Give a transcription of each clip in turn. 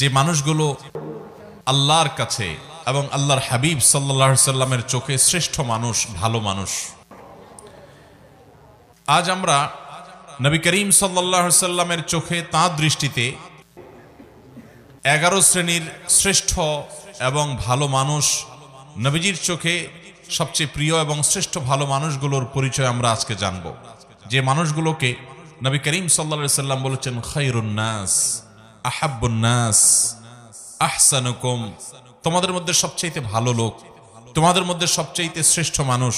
যে মানুষগুলো আল্লাহর কাছে এবং আল্লাহর হাবিব সাল্লাল্লাহু আলাইহি সাল্লামের চোখে শ্রেষ্ঠ মানুষ, ভালো মানুষ। আজ আমরা নবী করিম সাল্লাল্লাহু আলাইহি সাল্লামের চোখে তাঁর দৃষ্টিতে 11 শ্রেণীর শ্রেষ্ঠ এবং ভালো মানুষ, নবীজির চোখে সবচেয়ে প্রিয় এবং শ্রেষ্ঠ ভালো মানুষগুলোর পরিচয় আমরা আজকে জানব। যে মানুষগুলোকে নবী করিম সাল্লাল্লাহু আলাইহি সাল্লাম বলেছেন খায়রুন নাস, আহাব্বুন নাস, আহসানুকুম, তোমাদের মধ্যে সবচাইতে ভালো লোক, তোমাদের মধ্যে সবচাইতে শ্রেষ্ঠ মানুষ,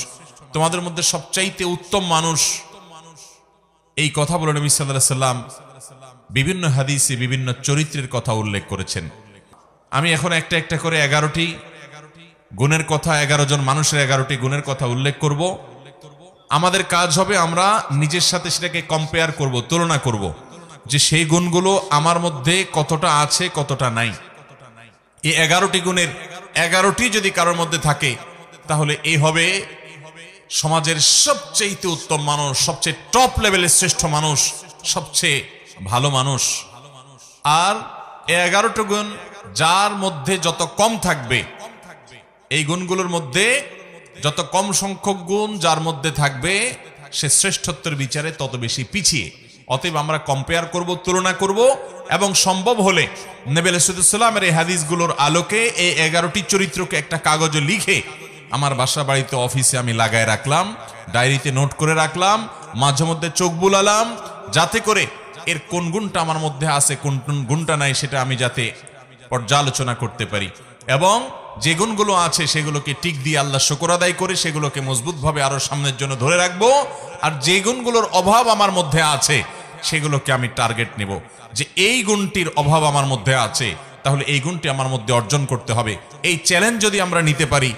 তোমাদের মধ্যে সবচাইতে উত্তম মানুষ। এই কথা বলে নবী সাল্লাল্লাহু আলাইহি সাল্লাম বিভিন্ন হাদিসে বিভিন্ন চরিত্রের কথা উল্লেখ করেছেন। আমি এখন একটা একটা করে 11টি গুণের কথা, 11 জন মানুষের 11টি গুণের কথা উল্লেখ করব। আমাদের কাজ হবে আমরা নিজের সাথে সেটাকে কম্পেয়ার করব, তুলনা করব, যে সেই গুণগুলো আমার মধ্যে কতটা আছে কতটা নাই। এই 11টি গুণের 11টি যদি কারোর মধ্যে থাকে তাহলে এই হবে সমাজের সবচেয়ে উত্তম মানুষ, সবচেয়ে টপ লেভেলের শ্রেষ্ঠ মানুষ, সবচেয়ে ভালো মানুষ। আর এই 11টি গুণ যার মধ্যে যত কম থাকবে, এই গুণগুলোর মধ্যে যত কম সংখ্যক গুণ যার মধ্যে থাকবে, সে শ্রেষ্ঠত্বের বিচারে তত বেশি পিছিয়ে। অতএব আমরা কম্পেয়ার করব, তুলনা করব, এবং সম্ভব হলে নবী আলাইহিস সালামের এই হাদিসগুলোর আলোকে এই 11টি চরিত্রকে একটা কাগজে লিখে আমার বাসা বাড়িতে অফিসে আমি লাগায় রাখলাম, ডায়েরিতে নোট করে রাখলাম, মাঝে মধ্যে চোখ বুলালাম, যাতে করে এর কোন গুণটা আমার মধ্যে আছে, কোন গুণটা নাই, সেটা আমি যাতে পর্যালোচনা করতে পারি, এবং যে গুণগুলো আছে সেগুলোকে টিক দিয়ে আল্লাহ শুকর আদায় করে সেগুলোকে মজবুতভাবে আরো সামনের জন্য ধরে রাখবো। আর যে গুণগুলোর অভাব আমার মধ্যে আছে সেগুলোকে আমি টার্গেট নেব, যে এই গুণটির অভাব আমার মধ্যে আছে, তাহলে এই গুণটি আমার মধ্যে অর্জন করতে হবে। এই চ্যালেঞ্জ যদি আমরা নিতে পারি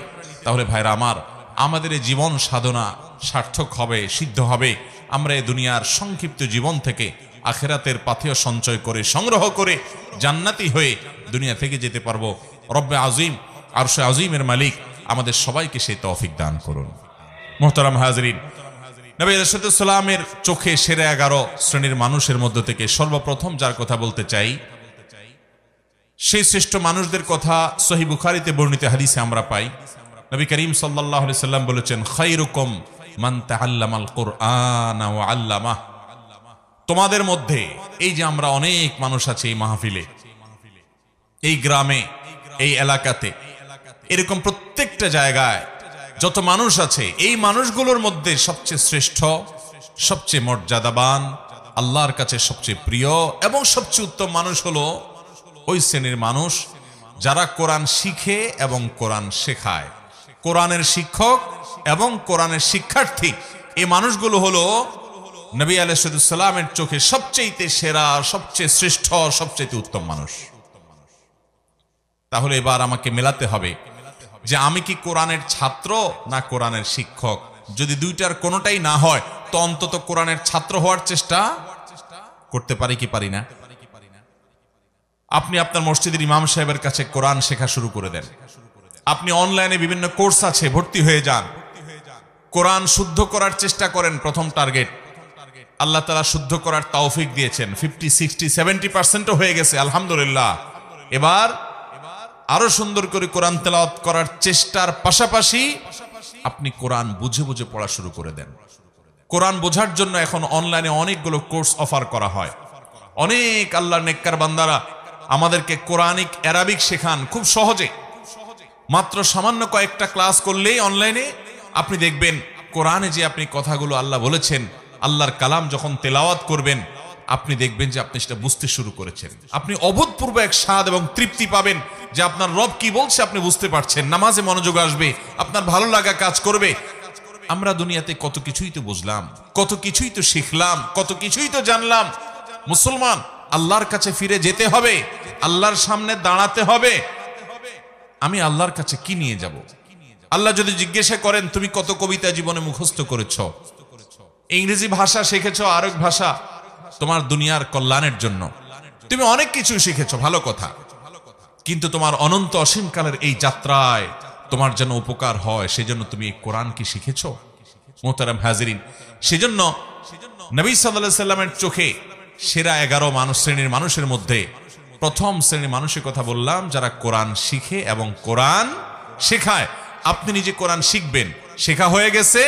তাহলে ভাইরা আমার, আমাদের এই জীবন সাধনা সার্থক হবে, সিদ্ধ হবে। আমরা এই দুনিয়ার সংক্ষিপ্ত জীবন থেকে আখিরাতের পাথেয় সঞ্চয় করে, সংগ্রহ করে জান্নাতি হয়ে দুনিয়া থেকে যেতে পারবো। রব্বে আজিম, আরশে আজিমের মালিক আমাদের সবাইকে সেই তৌফিক দান করুন। মুহতারাম হাজরিন, নবী আলাইহিস সালামের চোখে সেরা 11 শ্রেণীর মানুষের মধ্য থেকে সর্বপ্রথম যার কথা বলতে চাই, সেই শ্রেষ্ঠ মানুষদের কথা সহিহ বুখারীতে বর্ণিত হাদিসে আমরা পাই। নবী করিম সাল্লাল্লাহু আলাইহি সাল্লাম বলেছেন খায়রুকুম মান তাআল্লামাল কুরআন ওয়া আল্লামাহ। তোমাদের মধ্যে, এই যে আমরা অনেক মানুষ আছি এই মাহফিলে, এই গ্রামে, এই এলাকাতে, এরকম প্রত্যেকটা জায়গায় যত মানুষ আছে, এই মানুষগুলোর মধ্যে সবচেয়ে শ্রেষ্ঠ, সবচেয়ে মর্যাদাবান, আল্লাহর কাছে সবচেয়ে প্রিয় এবং সবচেয়ে উত্তম মানুষ হলো ওই শ্রেণীর মানুষ যারা কোরআন শিখে এবং কোরআন শেখায়। কোরআনের শিক্ষক এবং কোরআনের শিক্ষার্থী, এই মানুষগুলো হলো নবী আলাইহিস সালামের চোখে সবচেয়ে সেরা, সবচেয়ে শ্রেষ্ঠ, সবচেয়ে উত্তম মানুষ। তাহলে এবার আমাকে মেলাতে হবে যে আমি কি কোরআনের ছাত্র না কোরআনের শিক্ষক। যদি দুইটার কোনোটাই না হয় তো অন্তত কোরআনের ছাত্র হওয়ার চেষ্টা করতে পারি কি পারি না? আপনি আপনার মসজিদের ইমাম সাহেবের কাছে কোরআন শেখা শুরু করে দেন। আপনি অনলাইনে বিভিন্ন কোর্স আছে, ভর্তি হয়ে যান। কোরআন শুদ্ধ করার চেষ্টা করেন। প্রথম টার্গেট, আল্লাহ তাআলা শুদ্ধ করার তৌফিক দিয়েছেন। 50, 60, 70% হয়ে গেছে, আলহামদুলিল্লাহ। এবার আরো সুন্দর করে কোরআন তেলাওয়াত করার চেষ্টার পাশাপাশি আপনি কোরআন বুঝে বুঝে পড়া শুরু করে দেন। কোরআন বোঝার জন্য এখন অনলাইনে অনেকগুলো কোর্স অফার করা হয়। অনেক আল্লাহর নেককার বান্দারা আমাদেরকে কোরআনিক অ্যারাবিক শেখান খুব সহজে। মাত্র সামান্য কয়েকটা ক্লাস করলেই অনলাইনে আপনি দেখবেন কোরআনে যে আপনি কথাগুলো আল্লাহ বলেছেন, আল্লাহর কালাম যখন তেলাওয়াত করবেন, আপনি দেখবেন যে আপনি সেটা বুঝতে শুরু করেছেন। আপনি অভূতপূর্ব এক স্বাদ এবং তৃপ্তি পাবেন যে আপনার রব কি বলছে আপনি বুঝতে পারছেন। নামাজে মনোযোগ আসবে, আপনার ভালো লাগা কাজ করবে। আমরা দুনিয়াতে কত কিছুই তো বুঝলাম, কত কিছুই তো শিখলাম, কত কিছুই তো জানলাম। মুসলমান, আল্লাহর কাছে ফিরে যেতে হবে, আল্লাহর সামনে দাঁড়াতে হবে। আমি আল্লাহর কাছে কি নিয়ে যাব? আল্লাহ যদি জিজ্ঞাসা করেন তুমি কত কবিতা জীবনে মুখস্থ করেছো, ইংরেজি ভাষা শিখেছো, আরেক ভাষা তোমার দুনিয়ার কল্যাণের জন্য, তুমি অনেক কিছু শিখেছো, ভালো কথা, কিন্তু তোমার অনন্ত অসীমকালের এই যাত্রায় তোমার যেন উপকার হয় সেজন্য তুমি এই কোরআন কি শিখেছো? মোহতারাম হাজিরিন, সেজন্য নবী সাল্লাল্লাহু আলাইহি সাল্লামের চোখে সেরা 11 মানুষ শ্রেণীর মানুষের মধ্যে প্রথম শ্রেণীর মানুষের কথা বললাম, যারা কোরআন শিখে এবং কোরআন শেখায়। আপনি নিজে কোরআন শিখবেন, শেখা হয়ে গেছে,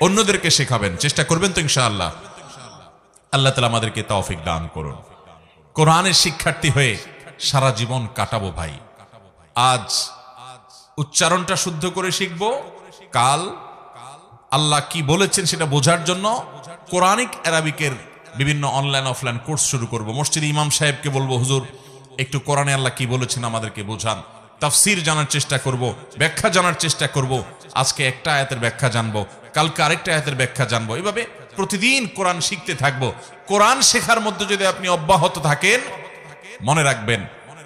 অন্যদেরকে শেখাবেন, চেষ্টা করবেন তো ইনশাআল্লাহ। আল্লাহ তাআলা আমাদেরকে তৌফিক দান করুন। কোরআনের শিক্ষার্থী হয়ে সারা জীবন কাটাবো ভাই। আজ উচ্চারণটা শুদ্ধ করে শিখব, কাল আল্লাহ কি বলেছেন সেটা বোঝার জন্য কোরআনিক আরবিকের বিভিন্ন অনলাইন অফলাইন কোর্স শুরু করব। মসজিদে ইমাম সাহেবকে বলবো, হুজুর একটু কোরআনে আল্লাহ কি বলেছেন আমাদেরকে বোঝান। তাফসীর জানার চেষ্টা করব, ব্যাখ্যা জানার চেষ্টা করব। আজকে একটা আয়াতের ব্যাখ্যা জানবো, কালকে আরেকটা আয়াতের ব্যাখ্যা জানবো। এভাবে প্রতিদিন কোরআন শিখতে থাকবো। কোরআন শেখার মধ্যে যদি আপনি অব্যাহত থাকেন, মনে রাখবেন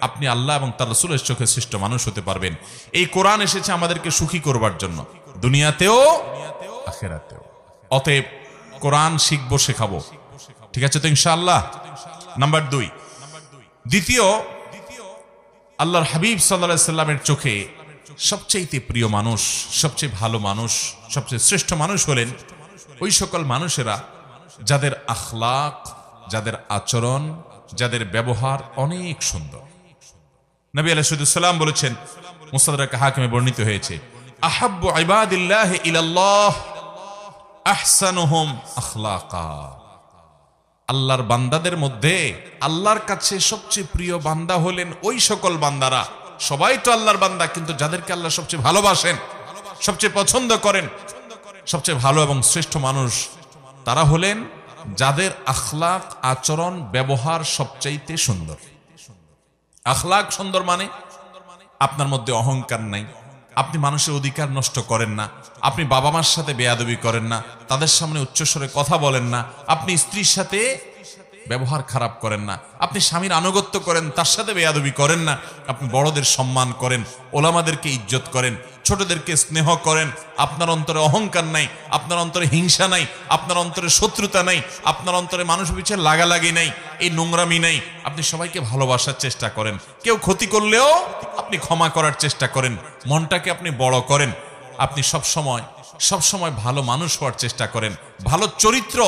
আপনি আল্লাহ এবং তার রাসূলের চোখে শ্রেষ্ঠ মানুষ হতে পারবেন। এই কোরআন এসেছে আমাদেরকে সুখী করবার জন্য, দুনিয়াতেও আখিরাতেও। অতএব কোরআন শিখবো, শেখাবো, ঠিক আছে তো ইনশাআল্লাহ। নাম্বার 2, দ্বিতীয়, আল্লাহর হাবিব সাল্লাল্লাহু আলাইহি সাল্লামের চোখে সবচেয়ে প্রিয় মানুষ, সবচেয়ে ভালো মানুষ, সবচেয়ে শ্রেষ্ঠ মানুষ হলেন ওই সকল মানুষেরা যাদের আখলাক, যাদের আচরণ, যাদের ব্যবহার অনেক সুন্দর। নবী আলাইহিস সালাম বলেছেন, মুস্তাদরাক হাকিমে বর্ণিত হয়েছে, আহাব্বু ইবাদিল্লাহি ইলাল্লাহ আহসানুহুম আখলাকা। আল্লাহর বান্দাদের মধ্যে আল্লাহর কাছে সবচেয়ে প্রিয় বান্দা হলেন ওই সকল বান্দারা, সবাই তো আল্লাহর বান্দা, কিন্তু যাদেরকে আল্লাহ সবচেয়ে ভালোবাসেন, সবচেয়ে পছন্দ করেন, সবচেয়ে ভালো এবং শ্রেষ্ঠ মানুষ তারা হলেন যাদের আখলাক, আচরণ, ব্যবহার সবচাইতে সুন্দর। আখলাক সুন্দর মানে আপনার মধ্যে অহংকার নাই, আপনি মানুষের অধিকার নষ্ট করেন না, আপনি বাবা মার সাথে বেয়াদবি করেন না, তাদের সামনে উচ্চস্বরে কথা বলেন না, আপনি স্ত্রীর সাথে ব্যবহার খারাপ করেন না, আপনি স্বামীর আনুগত্য করেন, তার সাথে বেয়াদবি করেন না, আপনি বড়দের সম্মান করেন, ওলামাদেরকে ইজ্জত করেন, ছোটদেরকে স্নেহ করেন, আপনার অন্তরে অহংকার নাই, আপনার অন্তরে হিংসা নাই, আপনার অন্তরে শত্রুতা নাই, আপনার অন্তরে মানুষ পিছে লাগালাগি নাই, এই নোংরামি নাই, আপনি সবাইকে ভালোবাসার চেষ্টা করেন, কেউ ক্ষতি করলেও আপনি ক্ষমা করার চেষ্টা করেন, মনটাকে আপনি বড় করেন, আপনি সবসময় ভালো মানুষ হওয়ার চেষ্টা করেন, ভালো চরিত্র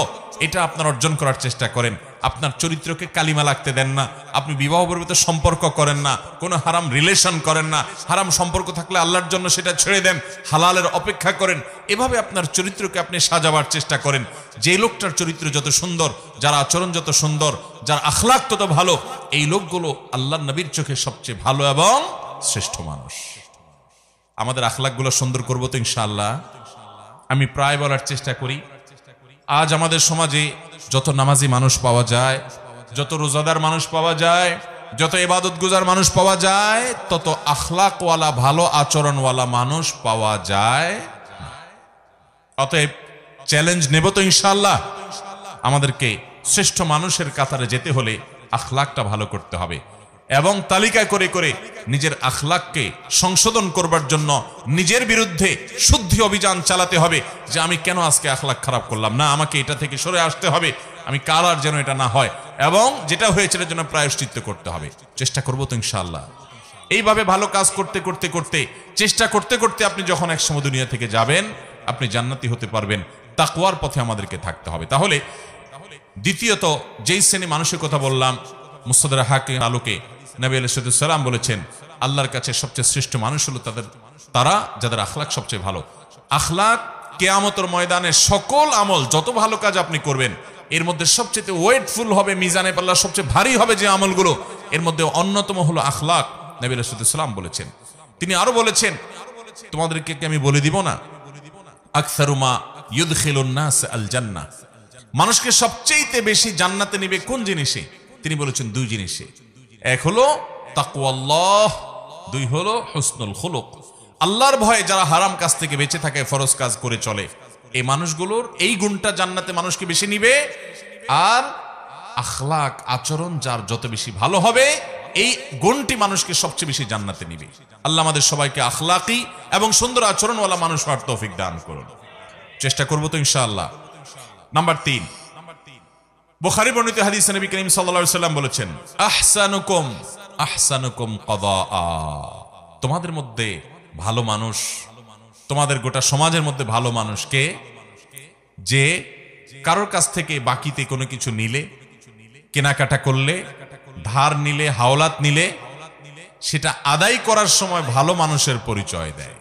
এটা আপনার অর্জন করার চেষ্টা করেন, আপনার চরিত্রকে কালিমা লাগতে দেন না, আপনি বিবাহ পর্যন্ত সম্পর্ক করেন না, কোনো হারাম রিলেশন করেন না, হারাম সম্পর্ক থাকলে আল্লাহর জন্য সেটা ছেড়ে দেন, হালালের অপেক্ষা করেন, এভাবে আপনার চরিত্রকে আপনি সাজাবার চেষ্টা করেন। যে লোকটার চরিত্র যত সুন্দর, যার আচরণ যত সুন্দর, যার আখলাক তত ভালো, এই লোকগুলো আল্লাহর নবীর চোখে সবচেয়ে ভালো এবং শ্রেষ্ঠ মানুষ। আমাদের আখলাকগুলো সুন্দর করবো তো ইনশাআল্লাহ। আমি প্রায় বলার চেষ্টা করি, আজ আমাদের সমাজে যত নামাজি মানুষ পাওয়া যায়, যত রোজাদার মানুষ পাওয়া যায়, যত ইবাদত গুজার মানুষ পাওয়া যায়, তত আখলাকওয়ালা, ভালো আচরণওয়ালা মানুষ পাওয়া যায়। অতএব চ্যালেঞ্জ নেব তো ইনশাআল্লাহ। আমাদেরকে শ্রেষ্ঠ মানুষের কাতারে যেতে হলে আখলাকটা ভালো করতে হবে এবং তালিকা করে করে নিজের আখলাককে সংশোধন করবার জন্য নিজের বিরুদ্ধে শুদ্ধি অভিযান চালাতে হবে, যে আমি কেন আজকে আখলাক খারাপ করলাম, না আমাকে এটা থেকে সরে আসতে হবে, আমি কাল আর যেন এটা না হয়, এবং যেটা হয়েছে এর জন্য প্রায়শ্চিত্ত করতে হবে। চেষ্টা করবো তো ইনশাআল্লাহ। এইভাবে ভালো কাজ করতে করতে করতে, চেষ্টা করতে করতে আপনি যখন একসময় দুনিয়া থেকে যাবেন, আপনি জান্নাতি হতে পারবেন। তাকওয়ার পথে আমাদেরকে থাকতে হবে। তাহলে দ্বিতীয়ত যেই শ্রেণী মানুষের কথা বললাম, মুস্তাদরাক হাকিম আলোকে নবী আলাইহিস সালাম বলেছেন আল্লাহর কাছে সবচেয়ে শ্রেষ্ঠ মানুষ হলো তারা যাদের আখলাক সবচেয়ে ভালো। আখলাক কিয়ামতের ময়দানে সকল আমল, যত ভালো কাজ আপনি করবেন, এর মধ্যে সবচেয়ে ওয়েটফুল হবে, মিজানে পাল্লা সবচেয়ে ভারী হবে যে আমলগুলো, এর মধ্যে অন্যতম হলো আখলাক। নবী আলাইহিস সালাম বলেছেন, তিনি আরো বলেছেন, তোমাদেরকে কি আমি বলে দিব না, আকসারু মা ইউদখিলুন নাস আল জান্নাহ, মানুষকে সবচেয়ে বেশি জান্নাতে নেবে কোন জিনিসে? তিনি বলেছেন দুই জিনিসে, এক হলো তাকওয়াল্লাহ, দুই হলো হুসনুল খুলুক। আল্লাহর ভয়ে যারা হারাম কাজ থেকে বেঁচে থাকে, ফরজ কাজ করে চলে, এই মানুষগুলোর এই গুণটা জান্নাতে মানুষকে বেশি নিবে। আর আখলাক, আচরণ যার যত বেশি ভালো হবে, এই গুণটি মানুষকে সবচেয়ে বেশি জান্নাতে নিবে। আল্লাহ আমাদের সবাইকে আখলাকি এবং সুন্দর আচরণওয়ালা মানুষ হওয়ার তৌফিক দান করুন। চেষ্টা করবো তো ইনশাআল্লাহ। নাম্বার 3, বুখারী বর্ণিত হাদিসে নবী করিম সাল্লাল্লাহু আলাইহি ওয়াসাল্লাম বলেছেন, আহসানুকুম কদাআ, তোমাদের মধ্যে ভালো মানুষ, তোমাদের গোটা সমাজের মধ্যে ভালো মানুষ কে? যে কারোর কাছ থেকে বাকিতে কোনো কিছু নিলে, কেনাকাটা করলে, ধার নিলে, হাওলাত নিলে সেটা আদায় করার সময় ভালো মানুষের পরিচয় দেয়,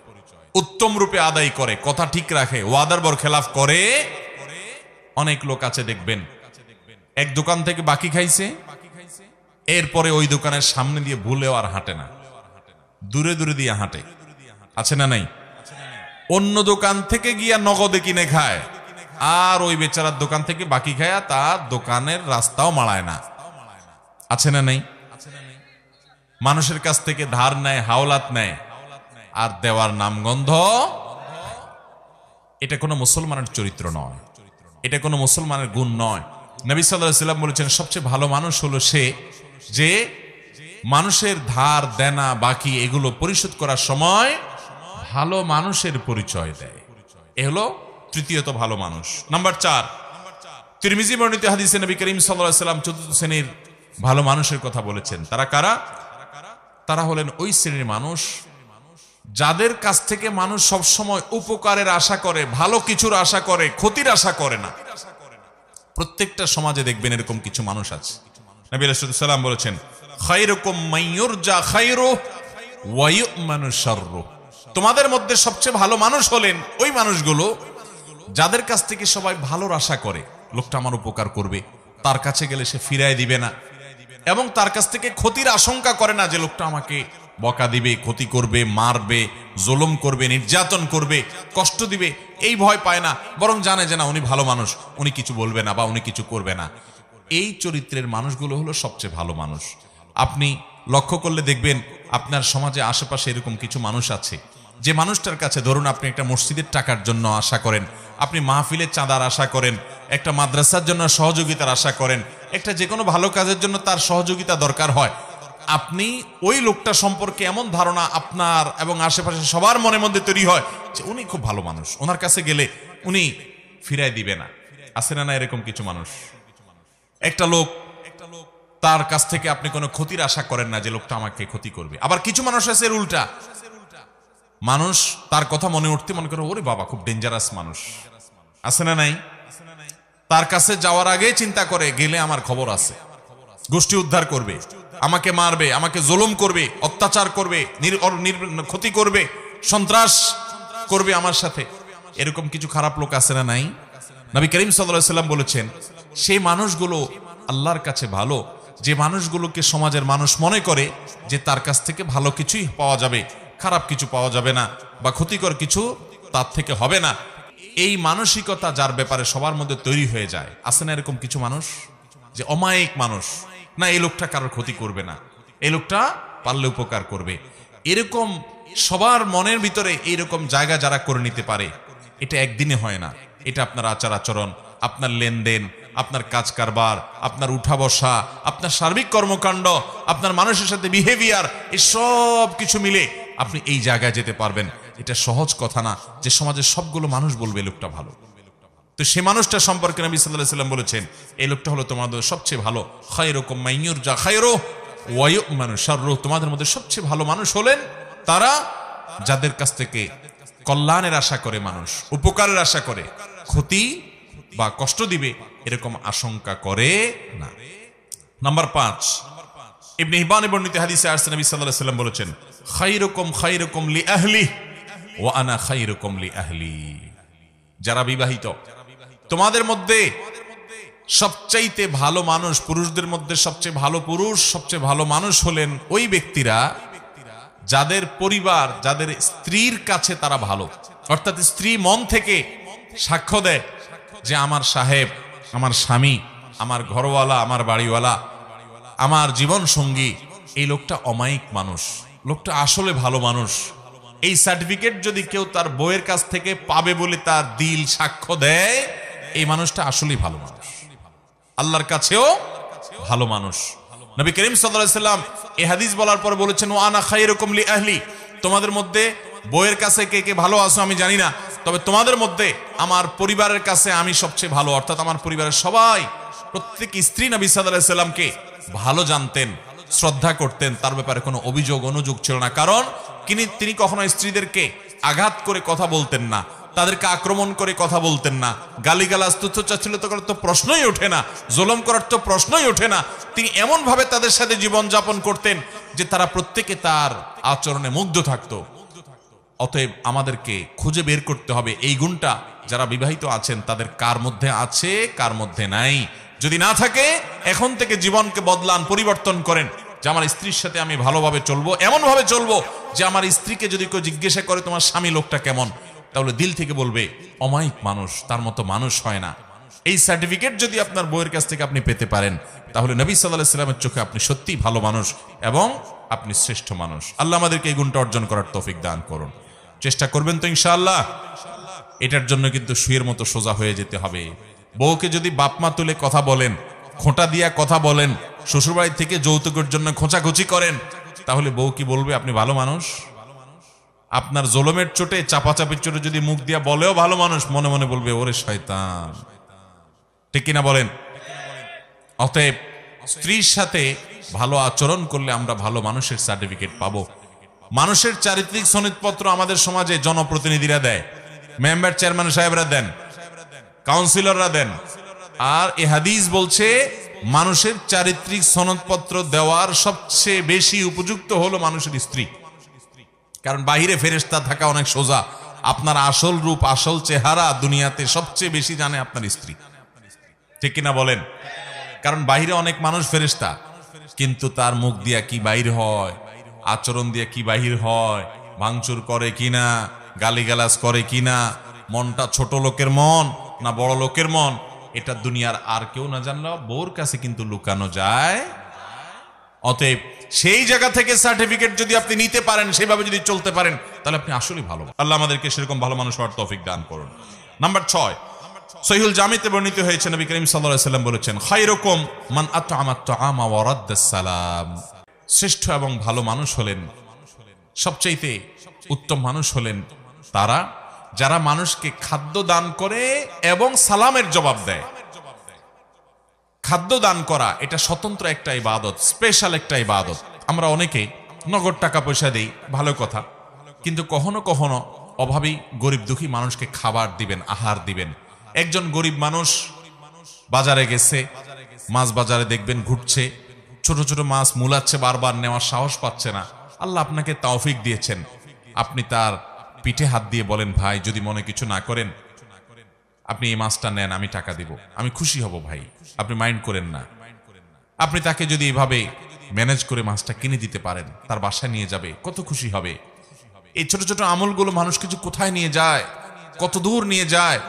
উত্তম রূপে আদায় করে, কথা ঠিক রাখে, ওয়াদার বরখেলাফ করে। অনেক লোক আছে দেখবেন, এক দোকান থেকে বাকি খাইছে, এরপরে ওই দোকানের সামনে দিয়ে ভুলেও আর হাঁটে না, দূরে দূরে দিয়ে হাঁটে, আছে না নাই? অন্য দোকান থেকে গিয়া নগদে কিনে খায়, আর ওই বেচারার দোকান থেকে বাকি খায়, তার দোকানের রাস্তাও মাড়ায় না, আছে না নাই? মানুষের কাছ থেকে ধার নেয়, হাওলাত নেয়, আর দেওয়ার নামগন্ধ। এটা কোনো মুসলমানের চরিত্র নয়, এটা কোনো মুসলমানের গুণ নয়। নবী সাল্লাল্লাহু আলাইহি ওয়াসাল্লাম বলেছেন, সবচেয়ে ভালো মানুষ হলো সে যে মানুষের ধার দেনা বাকি এগুলো পরিশোধ করার সময় ভালো মানুষের পরিচয় দেয়। এ হলো তৃতীয়ত ভালো মানুষ। নাম্বার 4, তিরমিজি বর্ণিত হাদিসে নবী করিম সাল্লাল্লাহু আলাইহি ওয়াসাল্লাম চতুর্থ শ্রেণীর ভালো মানুষের কথা বলেছেন। তারা কারা? তারা হলেন ওই শ্রেণীর মানুষ যাদের কাছ থেকে মানুষ সবসময় উপকারের আশা করে, ভালো কিছুর আশা করে, ক্ষতির আশা করে না। প্রত্যেকটা সমাজে দেখবেন এরকম কিছু মানুষ আছে। নবী আলাইহিস সালাম বলেছেন, খায়রুকুম মাইয়ুরজা খায়রুহু ওয়া ইউ'মানু শাররুহু। তোমাদের মধ্যে সবচেয়ে ভালো মানুষ হলেন ওই মানুষগুলো যাদের কাছ থেকে সবাই ভালোর আশা করে, লোকটা আমার উপকার করবে, তার কাছে গেলে সে ফিরায় দিবে না, এবং তার কাছ থেকে ক্ষতির আশঙ্কা করে না যে লোকটা আমাকে বকা দিবে, ক্ষতি করবে, মারবে, জুলুম করবে, নির্যাতন করবে, কষ্ট দিবে, এই ভয় পায় না, বরং জানে যে না উনি ভালো মানুষ, উনি কিছু বলবে না বা উনি কিছু করবে না। এই চরিত্রের মানুষগুলো হলো সবচেয়ে ভালো মানুষ। আপনি লক্ষ্য করলে দেখবেন আপনার সমাজে আশেপাশে এরকম কিছু মানুষ আছে, যে মানুষটার কাছে ধরুন আপনি একটা মসজিদের টাকার জন্য আশা করেন, আপনি মাহফিলের চাঁদার আশা করেন, একটা মাদ্রাসার জন্য সহযোগিতার আশা করেন, একটা যে কোনো ভালো কাজের জন্য তার সহযোগিতা দরকার হয়, আপনি ওই লোকটা সম্পর্কে এমন ধারণা আপনার এবং আশেপাশে সবার মনের মধ্যে তৈরি হয় যে উনি খুব ভালো মানুষ, ওনার কাছে গেলে উনি ফিরাই দিবে না। আছে না না এরকম কিছু মানুষ? একটা লোক, তার কাছ থেকে আপনি কোনো ক্ষতির আশা করেন না যে লোকটা আমাকে ক্ষতি করবে। আবার কিছু মানুষ আছে এর উল্টা, মানুষ তার কথা মনে উঠতে মনে করে ওরে বাবা খুব ডেঞ্জারাস মানুষ, আছে না নাই? তার কাছে যাওয়ার আগে চিন্তা করে গেলে আমার খবর আছে, গোষ্ঠী উদ্ধার করবে, আমাকে মারবে, আমাকে জুলুম করবে, অত্যাচার করবে, ক্ষতি করবে, সন্ত্রাস করবে আমার সাথে। এরকম কিছু খারাপ লোক আছে না নাই? নবী করিম সাল্লাল্লাহু আলাইহি ওয়াসাল্লাম বলেছেন, সেই মানুষগুলো আল্লাহর কাছে ভালো, যে মানুষগুলোকে সমাজের মানুষ মনে করে যে তার কাছ থেকে ভালো কিছুই পাওয়া যাবে, খারাপ কিছু পাওয়া যাবে না, বা ক্ষতিকর কিছু তার থেকে হবে না। এই মানসিকতা যার ব্যাপারে সবার মধ্যে তৈরি হয়ে যায়, আছে না এরকম কিছু মানুষ যে অমায়িক মানুষ, না এই লোকটা কারোর ক্ষতি করবে না, এই লোকটা পারলে উপকার করবে। এরকম সবার মনের ভিতরে এইরকম জায়গা যারা করে নিতে পারে, এটা একদিনে হয় না। এটা আপনার আচার আচরণ, আপনার লেনদেন, আপনার কাজ কারবার, আপনার উঠা বসা, আপনার সার্বিক কর্মকাণ্ড, আপনার মানুষের সাথে বিহেভিয়ার, এই সব কিছু মিলে আপনি এই জায়গায় যেতে পারবেন। এটা সহজ কথা না যে সমাজের সবগুলো মানুষ বলবে লোকটা ভালো। তো সে মানুষটা সম্পর্কে নবী সাল্লাল্লাহু আলাইহি ওয়াসাল্লাম বলেছেন, এই লোকটা হলো তোমাদের সবচেয়ে ভালো। খায়রুকুম মাইয়ুরজা খায়রুহু ওয়া ইউ'মানু শাররুহু। তোমাদের মধ্যে সবচেয়ে ভালো মানুষ হলেন তারা যাদের কাছ থেকে কল্যাণের আশা করে, মানুষ উপকারের আশা করে, ক্ষতি বা কষ্ট দিবে এরকম আশঙ্কা করে না। নাম্বার 5, ইবনে হিব্বানে বর্ণিত হাদিসে আসছে নবী সাল্লাল্লাহু আলাইহি ওয়াসাল্লাম বলেছেন, খায়রুকুম খায়রুকুম লি আহলি ওয়া আনা খায়রুকুম লি আহলি। যারা বিবাহিত, তোমাদের মধ্যে সবচাইতে ভালো মানুষ, পুরুষদের মধ্যে সবচেয়ে ভালো পুরুষ, সবচেয়ে ভালো মানুষ হলেন ওই ব্যক্তিরা যাদের পরিবার, যাদের স্ত্রীর কাছে তারা ভালো। অর্থাৎ স্ত্রী মন থেকে সাক্ষ্য দেয় যে আমার সাহেব, আমার স্বামী, আমার ঘরওয়ালা, আমার বাড়িওয়ালা, আমার জীবন সঙ্গী, এই লোকটা অমায়িক মানুষ, লোকটা আসলে ভালো মানুষ। এই সার্টিফিকেট যদি কেউ তার বউয়ের কাছ থেকে পাবে বলে তার দিল সাক্ষ্য দেয়, এই মানুষটা আসলেই ভালো মানুষ, আল্লাহর কাছেও ভালো মানুষ। নবী করিম সাল্লাল্লাহু আলাইহি ওয়াসাল্লাম এই হাদিস বলার পর বলেছেন, ওয়া আনা খায়রুকুম লি আহলি। তোমাদের মধ্যে বউয়ের কাছে কে কে ভালো আছো আমি জানি না, তবে তোমাদের মধ্যে আমার পরিবারের কাছে আমি সবচেয়ে ভালো। অর্থাৎ আমার পরিবারের সবাই, প্রত্যেক স্ত্রী নবী সাল্লাল্লাহু আলাইহি ওয়াসাল্লামকে ভালো জানতেন, শ্রদ্ধা করতেন, তার ব্যাপারে কোনো অভিযোগ অনুযোগ ছিল না। কারণ তিনি কখনো স্ত্রীদেরকে আঘাত করে কথা বলতেন না, তাদেরকে আক্রমণ করে কথা বলতেন না, গালিগালাজ তুচ্ছতাচ্ছিল্য করার তো প্রশ্নই ওঠে না, জুলুম করার তো প্রশ্নই ওঠে না। তিনি এমন ভাবে তাদের সাথে জীবন যাপন করতেন যে তারা প্রত্যেকে তার আচরণে মুগ্ধ থাকতো। অতএব আমাদেরকে খুঁজে বের করতে হবে এই গুণটা যারা বিবাহিত আছেন তাদের কার মধ্যে আছে, কার মধ্যে নাই। যদি না থাকে, এখন থেকে জীবনকে বদলান, পরিবর্তন করেন যে আমার স্ত্রীর সাথে আমি ভালোভাবে চলবো, এমন ভাবে চলবো যে আমার স্ত্রীকে যদি কেউ জিজ্ঞাসা করে তোমার স্বামী লোকটা কেমন, তাহলে দিল থেকে বলবে অমায়িক মানুষ, তার মতো মানুষ হয় না। এই সার্টিফিকেট যদি আপনার বউয়ের কাছ থেকে আপনি পেতে পারেন, তাহলে নবী সাল্লাল্লাহু আলাইহি ওয়াসাল্লামের চোখে আপনি সত্যিই ভালো মানুষ এবং আপনি শ্রেষ্ঠ মানুষ। আল্লাহ আমাদেরকে এই গুণটা অর্জন করার তৌফিক দান করুন। চেষ্টা করবেন তো ইনশাআল্লাহ? এটার জন্য কিন্তু শুয়ের মতো সোজা হয়ে যেতে হবে। বউকে যদি বাপমা তুলে কথা বলেন, খোঁটা দিয়া কথা বলেন, শ্বশুরবাড়ি থেকে যৌতুকের জন্য খোঁচাখুচি করেন, তাহলে বউ কি বলবে আপনি ভালো মানুষ? আপনার জলমের চোটে, চাপাচাপির চোটে যদি মুখ দিয়া বলেও ভালো মানুষ, মনে মনে বলবে ওরে শয়তান। ঠিক কিনা বলেন? অতএব স্ত্রীর সাথে ভালো আচরণ করলে আমরা ভালো মানুষের সার্টিফিকেট পাবো। মানুষের চারিত্রিক সনদপত্র আমাদের সমাজে জনপ্রতিনিধিরা দেয়, মেম্বার চেয়ারম্যান সাহেবরা দেন, কাউন্সিলররা দেন। আর এ হাদিস বলছে মানুষের চারিত্রিক সনদপত্র দেওয়ার সবচেয়ে বেশি উপযুক্ত হলো মানুষের স্ত্রী। কারণ বাহিরে ফেরেশতা থাকা অনেক সোজা, আপনার আসল রূপ, আসল চেহারা দুনিয়াতে সবচেয়ে বেশি জানে আপনার স্ত্রী। ঠিক কিনা বলেন? কারণ বাহিরে অনেক মানুষ ফেরেশতা, কিন্তু তার মুখ দিয়া কি বাহির হয়, আচরণ দিয়ে কি বাহির হয়, ভাঙচুর করে কিনা, গালিগালাজ করে কিনা, মনটা ছোট লোকের মন না বড় লোকের মন, এটা দুনিয়ার আর কেউ না জানলেও বউর কাছে কিন্তু লুকানো যায়। অতএব সেই জায়গা থেকে সার্টিফিকেট যদি আপনি নিতে পারেন, সেভাবে যদি চলতে পারেন, তাহলে আপনি আসলেই ভালো। আল্লাহ আমাদেরকে সেরকম ভালো মানুষ হওয়ার তৌফিক দান করুন। নাম্বার 6, সহিহুল জামিতে বর্ণিত হয়েছে, নবী করিম সাল্লাল্লাহু আলাইহি ওয়াসাল্লাম বলেছেন, খায়রুকুম মান আত'আমা আত-তা'আমা ওয়া রাদ্দাস সালাম। শ্রেষ্ঠ এবং ভালো মানুষ হলেন, সবচাইতে উত্তম মানুষ হলেন তারা যারা মানুষকে খাদ্য দান করে এবং সালামের জবাব দেয়। খাদ্য দান করা এটা স্বতন্ত্র একটা ইবাদত, স্পেশাল একটা ইবাদত। আমরা অনেকে নগদ টাকা পয়সা দেই, ভালো কথা, কিন্তু কখনো কখনো অভাবী গরিব দুঃখী মানুষকে খাবার দিবেন, আহার দিবেন। একজন গরিব মানুষ বাজারে গেছে, মাছ বাজারে দেখবেন ঘুরছে, ছোট ছোট মাছ মুলাচ্ছে, বারবার নেওয়ার সাহস পাচ্ছে না। আল্লাহ আপনাকে তৌফিক দিয়েছেন, আপনি তার পিঠে হাত দিয়ে বলেন, ভাই যদি মনে কিছু না করেন আপনি এই মাছটা নেন, আমি টাকা দিব, আমি খুশি হব ভাই, আপনি মাইন্ড করেন না। আপনি তাকে যদি এভাবে ম্যানেজ করে মাছটা কিনে দিতে পারেন, তার বাসায় নিয়ে যাবে, কত খুশি হবে। এই ছোট ছোট আমলগুলো মানুষকে যে কোথায় নিয়ে যায়, কত দূর নিয়ে যায়।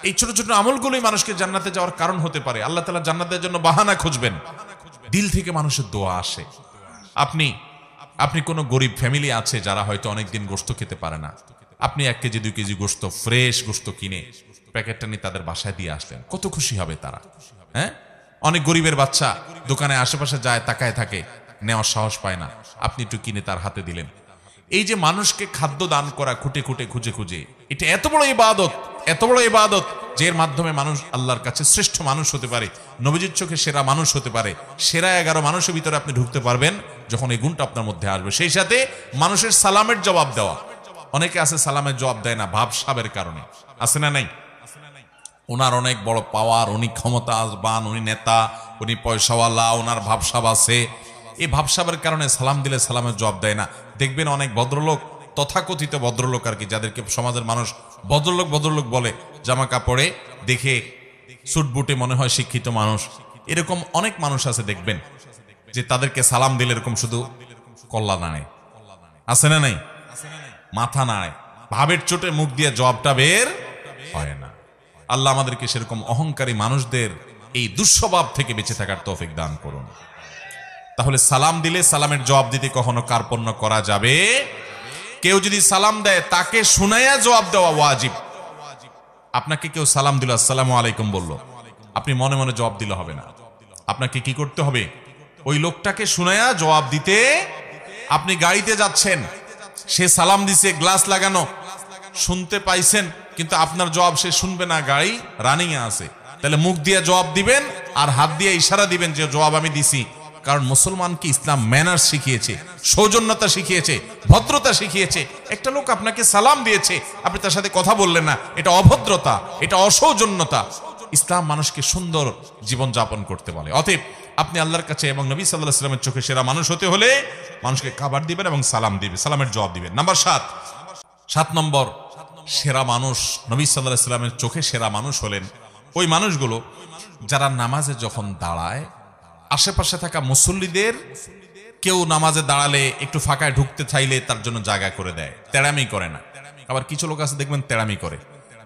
এই ছোট ছোট আমলগুলোই মানুষকে জান্নাতে যাওয়ার কারণ হতে পারে। আল্লাহ তাআলা জান্নাতের জন্য বাহানা খুঁজবেন, দিল থেকে মানুষের দোয়া আসে। আপনি কোনো গরিব ফ্যামিলি আছে যারা হয়তো অনেকদিন গোশত খেতে পারে না, আপনি 1 কেজি 2 কেজি গোশত, ফ্রেশ গোশত কিনে প্যাকেটটা নিয়ে তাদের বাসায় দিয়ে আসলেন, কত খুশি হবে তারা। হ্যাঁ, অনেক গরিবের বাচ্চা দোকানে আশেপাশে যায়, তাকায় থাকে, নেওয়ার সাহস পায় না, আপনি একটু কিনে তার হাতে দিলেন। এই যে মানুষকে খাদ্য দান করা, খুঁটে খুঁটে খুঁজে খুঁজে, এটা এত বড় ইবাদত, এত বড় ইবাদত, যে এর মাধ্যমে মানুষ আল্লাহর কাছে শ্রেষ্ঠ মানুষ হতে পারে, নবীজির চোখে সেরা মানুষ হতে পারে। সেরা 11 মানুষের ভিতরে আপনি ঢুকতে পারবেন যখন এই গুণটা আপনার মধ্যে আসবে। সেই সাথে মানুষের সালামের জবাব দেওয়া। অনেকে আছে সালামের জবাব দেয় না ভাবসাবের কারণে, আছে না নাই? ওনার অনেক বড় পাওয়ার, উনি ক্ষমতাবান, উনি নেতা, উনি পয়সাওয়ালা, ওনার ভাবসাব আছে, এই ভাবসাবের কারণে সালাম দিলে সালামের জবাব দেয় না। দেখবেন অনেক ভদ্রলোক, তথাকথিত ভদ্রলোক আর কি, যাদেরকে সমাজের মানুষ ভদ্রলোক ভদ্রলোক বলে, জামা কাপড়ে দেখে সুট বুটে মনে হয় শিক্ষিত মানুষ, এরকম অনেক মানুষ আছে দেখবেন যে তাদেরকে সালাম দিলে এরকম শুধু কল্লা নাড়ে, আছে না নাই? মাথা নাড়ে, ভাবের চোটে মুখ দিয়ে জবাবটা বের হয় না। আল্লাহ আমাদেরকে সেরকম অহংকারী মানুষদের এই দুঃস্বভাব থেকে বেঁচে থাকার তৌফিক দান করুন। তাহলে সালাম দিলে সালামের জবাব দিতে কখনো কার্পণ্য করা যাবে? কেউ যদি সালাম দেয় তাকে শুনাইয়া জবাব দেওয়া ওয়াজিব। আপনাকে কেউ সালাম দিল, আসসালামু আলাইকুম বলল, আপনি মনে মনে জবাব দিলে হবে না। আপনাকে কি করতে হবে? ওই লোকটাকে শুনাইয়া জবাব দিতে। আপনি গাড়িতে যাচ্ছেন, সে সালাম দিছে, গ্লাস লাগানো, শুনতে পাইছেন, কিন্তু আপনার জবাব সে শুনবে না, গাড়ি রানিং এ আছে, তাহলে মুখ দিয়ে জবাব দিবেন আর হাত দিয়ে ইশারা দিবেন যে জবাব আমি দিছি, কারণ মুসলমানকে ইসলাম ম্যানার্স শিখিয়েছে, সৌজন্যতা শিখিয়েছে, ভদ্রতা শিখিয়েছে। একটা লোক আপনাকে সালাম দিয়েছে, আপনি তার সাথে কথা বললেন না, এটা অভদ্রতা, এটা অসৌজন্যতা। ইসলাম মানুষকে সুন্দর জীবন যাপন করতে বলে। অতএব আপনি আল্লাহর কাছে এবং নবী সাল্লাল্লাহু আলাইহি ওয়াসাল্লামের চোখে সেরা মানুষ হতে হলে মানুষকে খাবার দিবেন এবং সালাম দিবেন, সালামের জবাব দিবেন। নাম্বার 7 নম্বর সেরা মানুষ, নবী সাল্লাল্লাহু আলাইহি ওয়াসাল্লামের চোখে সেরা মানুষ হলেন ওই মানুষগুলো যারা নামাজে যখন দাঁড়ায় আশেপাশে থাকা মুসল্লিদের কেউ নামাজে দাঁড়ালে একটু ফাঁকায় ঢুকতে চাইলে তার জন্য জায়গা করে দেয়, তেড়ামি করে না। আবার কিছু লোক আছে দেখবেন তেড়ামি করে।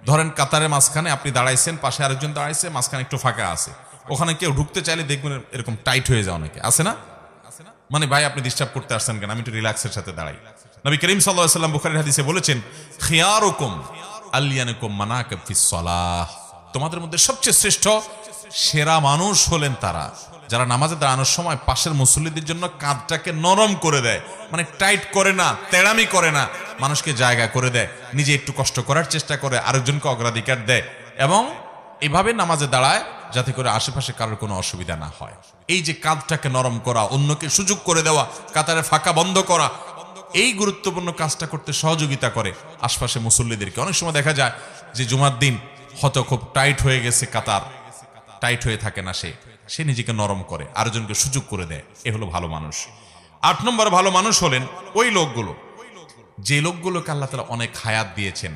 ধরেন কাতারের মাঝখানে আপনি দাঁড়াইছেন, পাশে আরেকজন দাঁড়াইছে, মাঝখানে একটু ফাঁকা আছে, ওখানে কেউ ঢুকতে চাইলে দেখবেন এরকম টাইট হয়ে যায়, অনেকে আছে না, মানে ভাই আপনি ডিস্টার্ব করতে আসছেন কেন, আমি একটু রিল্যাক্সের সাথে দাঁড়াই। নবী করিম সাল্লাল্লাহু আলাইহি ওয়াসাল্লাম বুখারীর হাদিসে বলেছেন, খিয়ারুকুম আলিয়ানুকুম মানাকিব ফিস সালাহ, তোমাদের মধ্যে সবচেয়ে শ্রেষ্ঠ সেরা মানুষ হলেন তারা যারা নামাজে দাঁড়ানোর সময় পাশের মুসল্লিদের জন্য কাঁধটাকে নরম করে দেয়, মানে টাইট করে না, তেড়ামি করে না, মানুষকে জায়গা করে দেয়, নিজে একটু কষ্ট করার চেষ্টা করে, আরেকজনকে অগ্রাধিকার দেয় এবং এভাবে নামাজে দাঁড়ায় যাতে করে আশেপাশে কারোর কোনো অসুবিধা না হয়। এই যে কাঁধটাকে নরম করা, অন্যকে সুযোগ করে দেওয়া, কাতারে ফাঁকা বন্ধ করা, এই গুরুত্বপূর্ণ কাজটা করতে সহযোগিতা করে আশপাশে মুসল্লিদেরকে। অনেক সময় দেখা যায় যে জুমার দিন হয়তো খুব টাইট হয়ে গেছে, কাতার টাইট হয়ে থাকে না, সে নিজেকে নরম করে, আরেকজনকে সুযোগ করে দেয়। এ হলো ভালো মানুষ। 8 নম্বর ভালো মানুষ হলেন ওই লোকগুলো যে লোকগুলোকে আল্লাহ তাআলা অনেক হায়াত দিয়েছেন,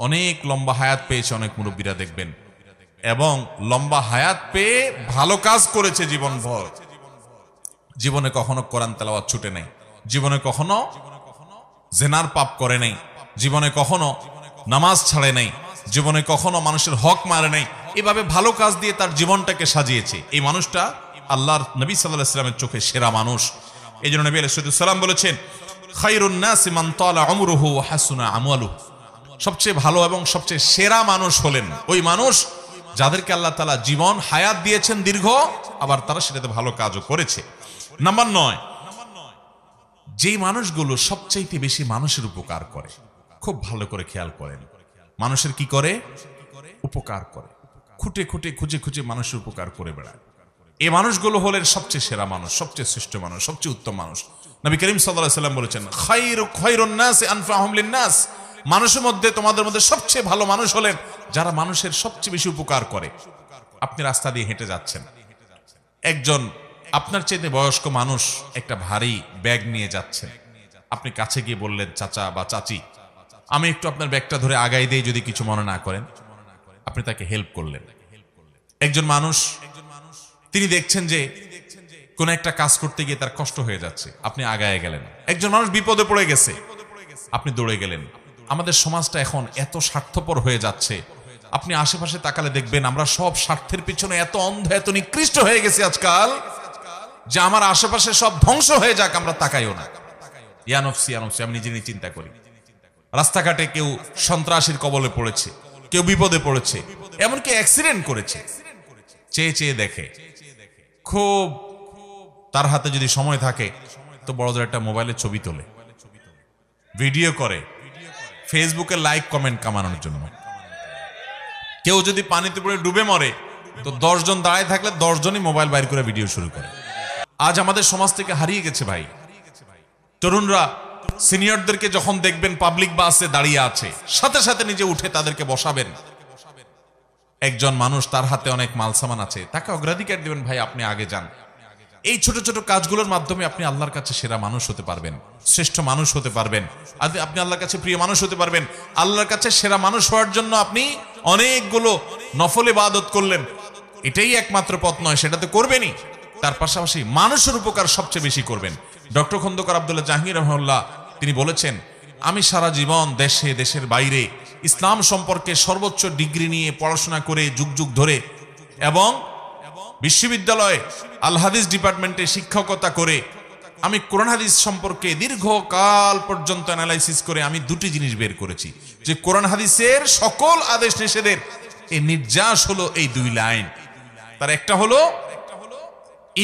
অনেক লম্বা হায়াত পেয়েছে অনেক মুরব্বীরা দেখবেন, এবং লম্বা হায়াত পেয়ে ভালো কাজ করেছে জীবনভর, জীবনে কখনো কোরআন তেলাওয়াত ছুটে নাই, জীবনে কখনো জেনার পাপ করে নাই, জীবনে কখনো নামাজ ছাড়ে নাই, জীবনে কখনো মানুষের হক মারে নাই, এভাবে ভালো কাজ দিয়ে তার জীবনটাকে সাজিয়েছে। এই মানুষটা আল্লাহর নবী সাল্লাল্লাহু আলাইহি ওয়াসাল্লামের চোখে সেরা মানুষ। এই জন্য নবী আলাইহিস সালাম বলেছেন, খায়রুন নাসি মান তালা উমরুহু ওয়া হাসুনা আমালুহু, সবচেয়ে ভালো এবং সবচেয়ে সেরা মানুষ হলেন ওই মানুষ যাদেরকে আল্লাহ তাআলা জীবন হায়াত দিয়েছেন দীর্ঘ, আবার তারা সেটাতে ভালো কাজও করেছে। নাম্বার 9, যেই মানুষগুলো সবচাইতে বেশি মানুষের উপকার করে। খুব ভালো করে খেয়াল করেন, মানুষের কি করে? উপকার করে, খুঁটে খুঁটে খুঁজে খুঁজে মানুষের উপকার করে বেড়ায়। এই মানুষগুলো হলেন সবচেয়ে সেরা মানুষ, সবচেয়ে শ্রেষ্ঠ মানুষ, সবচেয়ে উত্তম মানুষ। নবী করিম সাল্লাল্লাহু আলাইহি ওয়াসাল্লাম বলেছেন, খায়রুন নাসি আনফাহুম লিন-নাস, মানুষের মধ্যে তোমাদের মধ্যে সবচেয়ে ভালো মানুষ হলেন যারা মানুষের সবচেয়ে বেশি উপকার করে। আপনি রাস্তা দিয়ে হেঁটে যাচ্ছেন, একজন আপনার চাইতে বয়স্ক মানুষ একটা ভারী ব্যাগ নিয়ে যাচ্ছেন, আপনি কাছে গিয়ে বললেন, চাচা বা চাচি আমি একটু আপনার ব্যাগটা ধরে আগাই দেই যদি কিছু মনে না করেন, আপনি তাকে হেল্প করলেন। একজন মানুষ তিনি দেখছেন যে কোন একটা কাজ করতে গিয়ে তার কষ্ট হয়ে যাচ্ছে, আপনি আগায় গেলেন। একজন মানুষ বিপদে পড়ে গেছে, আপনি দৌড়ে গেলেন। আমাদের সমাজটা এখন এত স্বার্থপর হয়ে যাচ্ছে, আপনি আশেপাশে তাকালে দেখবেন আমরা সব স্বার্থের পিছনে এত অন্ধ, এত নিকৃষ্ট হয়ে গেছি আজকাল যে আমার আশেপাশে সব ধ্বংস হয়ে যাক আমরা তাকাইও না। ইয়ানফসি ইয়ানফসি, আমি নিজে নিজে চিন্তা করি। রাস্তাঘাটে কেউ সন্ত্রাসীর কবলে পড়েছে, কেউ বিপদে পড়েছে, এমনকি অ্যাক্সিডেন্ট করেছে, চেয়ে চেয়ে দেখে। খুব তার হাতে যদি সময় থাকে তো বড় একটা মোবাইলে ছবি তোলে, ভিডিও করে, ফেসবুকে লাইক কমেন্ট কামানোর জন্য। কেউ যদি পানিতে পড়ে ডুবে মরে তো 10 জন দাঁড়ায় থাকলে 10 জনই মোবাইল বাইর করে ভিডিও শুরু করে। আজ আমাদের সমাজ থেকে হারিয়ে গেছে ভাই। তরুণরা সিনিয়রদেরকে যখন দেখবেন পাবলিক বাসে দাঁড়িয়ে আছে, সাথে সাথে নিজে উঠে তাদেরকে বসাবেন। একজন মানুষ তার হাতে অনেক মাল সামান আছে, তাকে অগ্রাধিকার দিবেন, ভাই আপনি আগে যান। এই ছোট ছোট কাজগুলোর মাধ্যমে আপনি আল্লাহর কাছে সেরা মানুষ হতে পারবেন, শ্রেষ্ঠ মানুষ হতে পারবেন, আপনি আল্লাহর কাছে প্রিয় মানুষ হতে পারবেন। আল্লাহর কাছে সেরা মানুষ হওয়ার জন্য আপনি অনেকগুলো নফল ইবাদত করলেন, এটাই একমাত্র পথ নয়, সেটা তো করবেনই, তার পাশাপাশি মানুষের উপকার সবচেয়ে বেশি করবেন। ডক্টর খন্দকার আব্দুল্লাহ জাহাঙ্গীর রাহিমাহুল্লাহ তিনি বলেছেন, আমি সারা জীবন দেশে দেশের বাইরে ইসলাম সম্পর্কে সর্বোচ্চ ডিগ্রি নিয়ে পড়াশোনা করে যুগ যুগ ধরে এবং বিশ্ববিদ্যালয়ে আল হাদিস ডিপার্টমেন্টে শিক্ষকতা করে আমি কোরআন হাদিস সম্পর্কে দীর্ঘকাল পর্যন্ত অ্যানালাইসিস করে আমি দুটি জিনিস বের করেছি, যে কোরআন হাদিসের সকল আদেশ নিষেধের এই নির্যাস হলো এই 2 লাইন। তার একটা হলো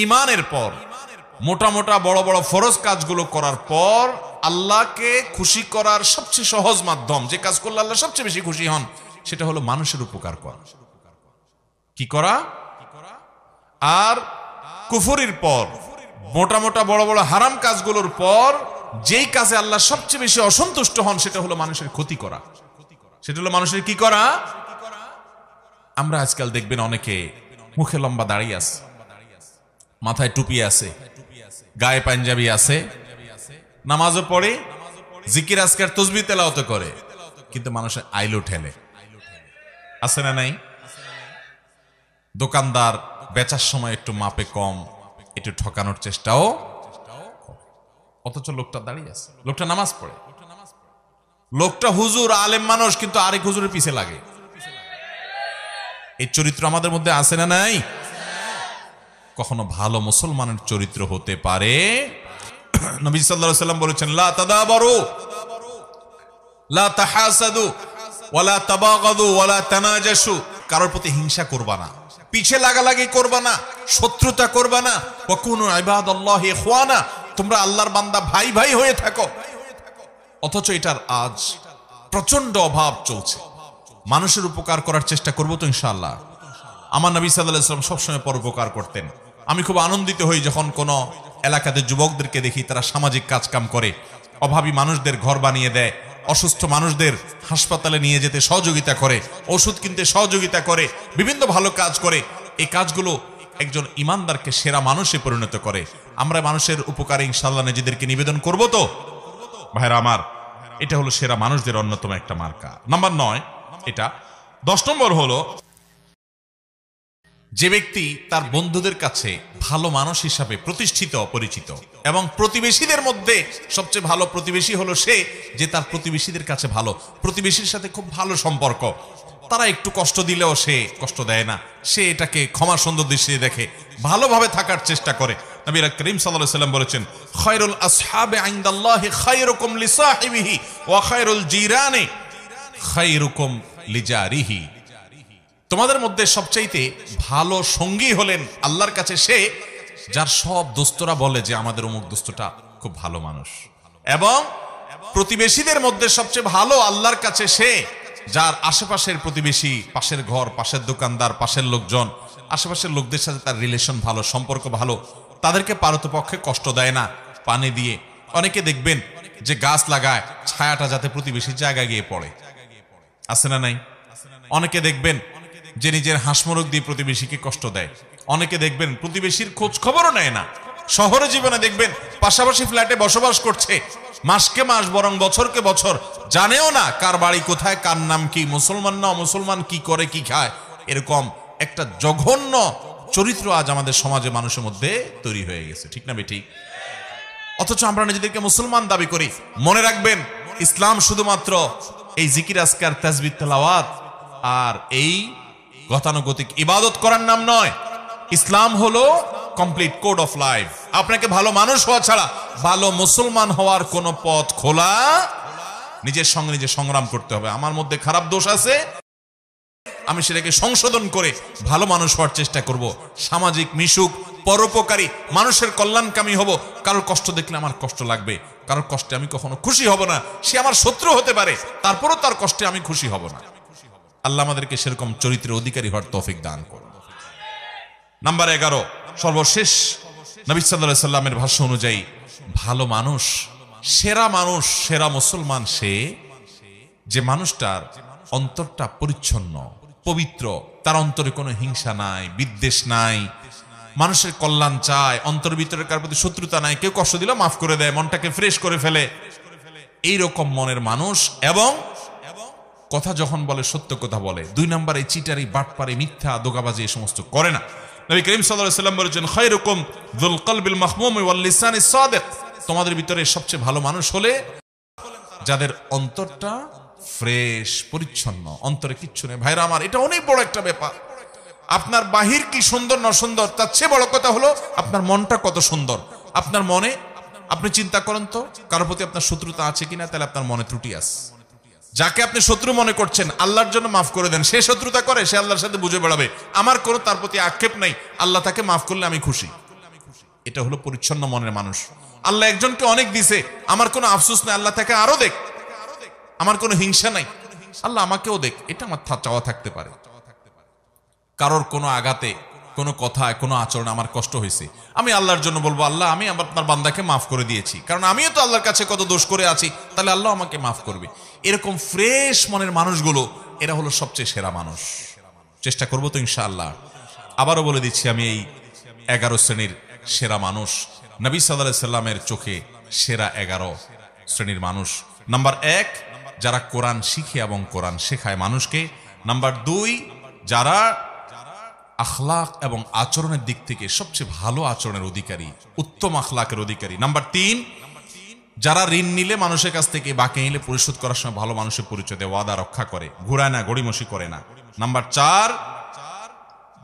ঈমানের পর মোটা মোটা বড় বড় ফরজ কাজগুলো করার পর আল্লাহকে খুশি করার সবচেয়ে সহজ মাধ্যম, যে কাজ করলে আল্লাহ সবচেয়ে বেশি খুশি হন, সেটা হলো মানুষের উপকার করা। কি করা? আর কুফরির পর মোটা মোটা বড় বড় হারাম কাজগুলোর পর যেই কাজে আল্লাহ সবচেয়ে বেশি অসন্তুষ্ট হন সেটা হলো মানুষের ক্ষতি করা, সেটা হলো মানুষের কি করা। আমরা আজকাল দেখবেন অনেকে মুখে লম্বা দাড়ি আছে, মাথায় টুপি আছে, গায়ে পাঞ্জাবি আছে, নামাজও পড়ে, জিকির আজকার তসবিহ তেলাওয়াত করে, কিন্তু মানুষের আইলো ঠেলে, আছে না নাই? দোকানদার বেচার সময় একটু মাপে কম, একটু ঠকানোর চেষ্টাও, অথচ লোকটা দাঁড়িয়ে আছে, লোকটা নামাজ পড়ে, লোকটা হুজুর আলেম মানুষ, কিন্তু আরেক হুজুরের পিছে লাগে। এই চরিত্র আমাদের মধ্যে আছে না নাই? কখনো ভালো মুসলমানের চরিত্র হতে পারে। নবী সাল্লাল্লাহু আলাইহি ওয়াসাল্লাম বলেছেন, লা তাদাবারু লা তাহাসাদু ওয়ালা তাবাগাদু ওয়ালা তানাজাসু, কারোর প্রতি হিংসা করবা না, পিছে লাগালাগি করবা না, শত্রুতা করবা না। ওয়া কুনু ইবাদাল্লাহি ইখওয়ানা, তোমরা আল্লাহর বান্দা ভাই ভাই হয়ে থাকো। অথচ এটার আজ প্রচন্ড অভাব চলছে। মানুষের উপকার করার চেষ্টা করব তো ইনশাআল্লাহ। আমার নবী সাল্লাল্লাহু আলাইহি ওয়াসাল্লাম সবসময় পরোপকার করতেন। আমি খুব আনন্দিত হই যখন কোনো এলাকাতে যুবকদেরকে দেখি তারা সামাজিক কাজকাম করে, অভাবী মানুষদের ঘর বানিয়ে দেয়, অসুস্থ মানুষদের হাসপাতালে নিয়ে যেতে সহযোগিতা করে, ওষুধ কিনতে সহযোগিতা করে, বিভিন্ন ভালো কাজ করে। এই কাজগুলো একজন ইমানদারকে সেরা মানুষে পরিণত করে। আমরা মানুষের উপকারে ইনশাআল্লাহ নিজেদেরকে নিবেদন করব তো ভাইরা আমার। এটা হলো সেরা মানুষদের অন্যতম একটা মার্কা। নাম্বার 9 এটা। 10 নম্বর হলো যে ব্যক্তি তার বন্ধুদের কাছে ভালো মানুষ হিসাবে প্রতিষ্ঠিত, পরিচিত, এবং প্রতিবেশীদের মধ্যে সবচেয়ে ভালো প্রতিবেশী হলো সে যে তার প্রতিবেশীদের কাছে ভালো, প্রতিবেশীর সাথে খুব ভালো সম্পর্ক, তারা একটু কষ্ট দিলেও সে কষ্ট দেয় না, সে এটাকে ক্ষমা সুন্দর দৃষ্টিতে দেখে, ভালোভাবে থাকার চেষ্টা করে। নবী করিম সাল্লাল্লাহু আলাইহি ওয়াসাল্লাম বলেছেন, খায়রুল আসহাবি ইনদাল্লাহি খায়রুকুম লিসাহিবিহি ওয়া খায়রুল জিরানি খায়রুকুম লিজারিহি। তোমাদের মধ্যে সবচাইতে ভালো সঙ্গী হলেন আল্লাহর কাছে সে যার সব দোস্তরা বলে যে আমাদের অমুক দোস্তটা খুব ভালো মানুষ, এবং প্রতিবেশীদের মধ্যে সবচেয়ে ভালো আল্লাহর কাছে সে যার আশেপাশের প্রতিবেশী, পাশের ঘর, পাশের দোকানদার, পাশের লোকজন, আশেপাশের লোকদের সাথে তার রিলেশন ভালো, সম্পর্ক ভালো, তাদেরকে পারতপক্ষে কষ্ট দেয় না, পানি দিয়ে। অনেকে দেখবেন যে গাছ লাগায় ছায়াটা যাতে প্রতিবেশীর জায়গায় গিয়ে পড়ে, আছে না নাই? অনেকে দেখবেন যে নিজের হাঁসমরক দিয়ে প্রতিবেশীকে কষ্ট দেয়। অনেকে দেখবেন প্রতিবেশীর খোঁজ খবরও নেয় না। শহরে জীবনে দেখবেন পাশাপাশি ফ্ল্যাটে বসবাস করছে, মাসকে মাস বরং বছরকে বছর, জানেও না কার বাড়ি কোথায়, কার নাম কি, মুসলমান না মুসলমান, কি করে কি খায়। এরকম একটা জঘন্য চরিত্র আজ আমাদের সমাজে মানুষের মধ্যে তৈরি হয়ে গেছে, ঠিক না বেঠিক? অথচ আমরা নিজেদেরকে মুসলমান দাবি করি। মনে রাখবেন, ইসলাম শুধুমাত্র এই জিকির আজকার তাসবিহ তেলাওয়াত আর এই গতানুগতিক ইবাদত করার নাম নয়। ইসলাম হলো কমপ্লিট কোড অফ লাইফ। আপনাকে ভালো মানুষ হওয়া ছাড়া ভালো মুসলমান হওয়ার কোনো পথ খোলা, নিজের সঙ্গে নিজে সংগ্রাম করতে হবে। আমার মধ্যে খারাপ দোষ আছে, আমি সেটাকে সংশোধন করে ভালো মানুষ হওয়ার চেষ্টা করব, সামাজিক মিশুক, পরোপকারী, মানুষের কল্যাণকামী হব। কারোর কষ্ট দেখলে আমার কষ্ট লাগবে, কারোর কষ্টে আমি কখনো খুশি হব না। সে আমার শত্রু হতে পারে, তারপরও তার কষ্টে আমি খুশি হব না। আল্লাহ আমাদেরকে সেরকম চরিত্রের অধিকারী হওয়ার তৌফিক দান করুন। নাম্বার 11, সর্বশেষ, নবী সাল্লাল্লাহু আলাইহি সাল্লামের ভাষ্য অনুযায়ী ভালো মানুষ, সেরা মুসলমান সে যে মানুষটার অন্তরটা পরিচ্ছন্ন, পবিত্র, তার অন্তরে কোনো হিংসা নাই, বিদ্বেষ নাই, মানুষের কল্যাণ চায়, অন্তর ভিতরে কার প্রতি শত্রুতা নাই, কেউ কষ্ট দিলে মাফ করে দেয়, মনটাকে ফ্রেশ করে ফেলে, এইরকম মনের মানুষ। এবং কথা যখন বলে সত্য কথা বলে, 2 নম্বরে চিটারি, বাটপারি, মিথ্যা, দোগাবাজি এই সমস্ত করে না। নবী করিম সাল্লাল্লাহু আলাইহি সাল্লাম বলেছেন, খায়রুকুম যুল কলবিল মাহমুম ওয়াল লিসানিস সাদিক। তোমাদের ভিতরে সবচেয়ে ভালো মানুষ হলে যাদের অন্তরটা ফ্রেশ, পরিচ্ছন্ন, অন্তরে কিচ্ছু নেই। ভাইরা আমার, এটা অনেক বড় একটা ব্যাপার। আপনার বাহির কি সুন্দর না সুন্দর, তার চেয়ে বড় কথা হলো আপনার মনটা কত সুন্দর। আপনার মনে, আপনি চিন্তা করেন তো, কারোর প্রতি আপনার শত্রুতা আছে কিনা, তাহলে আপনার মনে ত্রুটি আছে। যাকে আপনি শত্রু মনে করছেন, আল্লাহর জন্য মাফ করে দেন। সে শত্রুতা করে, সে আল্লাহর সাথে বুঝে বেড়াবে, আমার কোনো তার প্রতি আক্ষেপ নাই, আল্লাহ তাকে মাফ করলে আমি খুশি। এটা হলো পরিচ্ছন্ন মনের মানুষ। আল্লাহ একজনকে অনেক দিছে, আমার কোনো আফসোস নাই, আল্লাহ তাকে আরো দেখ। আমার কোনো হিংসা নাই, আল্লাহ আমাকেও দেখ, এটা আমার চাওয়া থাকতে পারে। কারোর কোনো আঘাতে, কোনো কথায় কোনো আচরণ আমার কষ্ট হয়েছে, আমি আল্লাহর জন্য বলবো, আল্লাহ আমি আপনার বান্দাকে মাফ করে দিয়েছি, কারণ আমিও তো আল্লাহর কাছে কত দোষ করে আছি, তাহলে আল্লাহ আমাকে মাফ করবে। এরকম ফ্রেশ মনের মানুষগুলো এরা হলো সবচেয়ে সেরা মানুষ। চেষ্টা করবো তো ইনশাআল্লাহ। আবারও বলে দিচ্ছি, আমি এই 11 শ্রেণীর সেরা মানুষ, নবী সাল্লাল্লাহু আলাইহি সাল্লামের চোখে সেরা 11 শ্রেণীর মানুষ। নাম্বার 1, যারা কোরআন শিখে এবং কোরআন শেখায় মানুষকে। নাম্বার 2, যারা আখলাক এবং আচরণের দিক থেকে সবচেয়ে ভালো আচরণের অধিকারী, উত্তম আখলাকের অধিকারী। নাম্বার 3, যারা ঋণ নিলে মানুষের কাছ থেকে বাকি নিলে পরিশোধ করার সময় ভালো মানুষের পরিচয় দেয়, ওয়াদা রক্ষা করে, ঘুরায় না, গড়িমসি করে না। নাম্বার 4,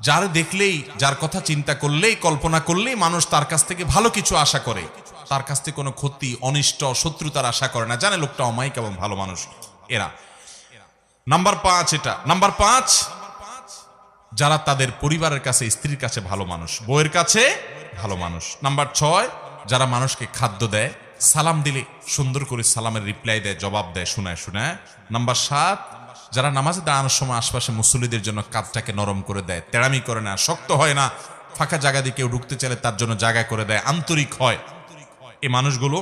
যার দেখলেই, যার কথা চিন্তা করলেই, কল্পনা করলেই মানুষ তার কাছ থেকে ভালো কিছু আশা করে, তার কাছ থেকে কোনো ক্ষতি, অনিষ্ট, শত্রুতার আশা করে না, জানে লোকটা অমায়িক এবং ভালো মানুষ এরা। নাম্বার 5 এটা। নাম্বার 5, যারা তাদের পরিবারের কাছে, স্ত্রীর কাছে ভালো মানুষ, বউয়ের কাছে ভালো মানুষ। নাম্বার 6, যারা মানুষকে খাদ্য দেয়, সালাম দিলে সুন্দর করে সালামের রিপ্লাই দেয়, জবাব দেয়, শোনায় শোনায়। নাম্বার 7, যারা নামাজে দাঁড়ানোর সময় আশপাশে মুসল্লিদের জন্য কাঁধটাকে নরম করে দেয়, তেড়ামি করে না, শক্ত হয় না, ফাঁকা জায়গা দিয়ে কেউ ঢুকতে চাইলে তার জন্য জায়গা করে দেয়, আন্তরিক হয়, এই মানুষগুলো।